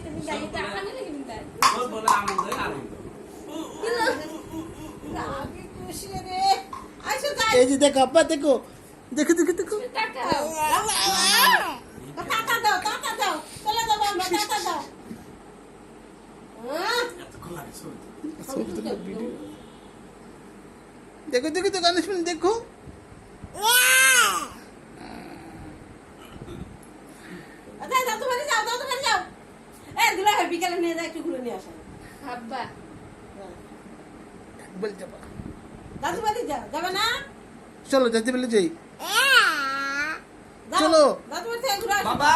তুমি গাড়িতে আনে নাকি বিন্দাই ওই বলে আমাদের আনন্দ আমি খুশি রে আইসো যাই এই যে দেখো আব্বা দেখো দেখো দেখো দেখো তাকাও টাকা দাও চলে যাবো আমরা টাকা দাও এতক্ষণ লাগে ছবি ভিডিও দেখো দেখো তো গান শুনে দেখো যাও তোমার যাও দুলা বিকালে নিয়ে যাও একটু ঘুরে নিয়ে আসো আব্বা বল যাবা দাদু বাড়ি যাবে না চলো যাইতে বলে যাই যাও, চলো। দাদু বাড়ি থেকে ঘুরে আসো বাবা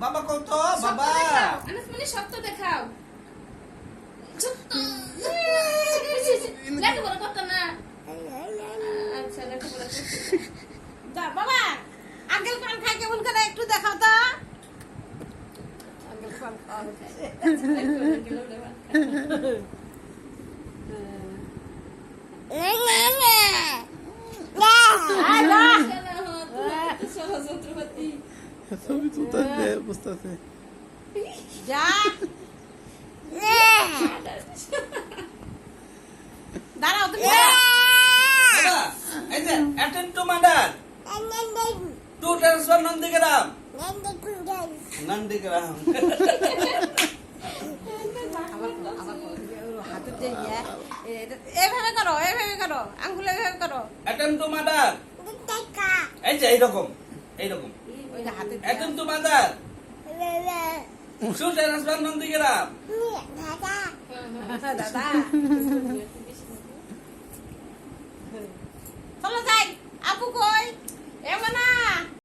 বাবা কত বাবা আনাস মানে সত্য দেখাও সত্য লেখা বড় কত না আচ্ছা লেখা বড় যা বাবা আঙ্কেল পান খাই কেমন করে একটু দেখাও তো আঙ্কেল পান ছত্রপতি ছবি তুলতে বুঝতে আছে যা দাঁড়াও তুমি বাবা এই যে attend to mother to transfer Nandigram Nandigram এভাবে করো আঙ্গুল এভাবে করো অ্যাটেন্ড টু মাদার এই যে এইরকম ওই যে হাতে attend to mother to transfer Nandigram দাদা চলো যাই আপু কই এমন না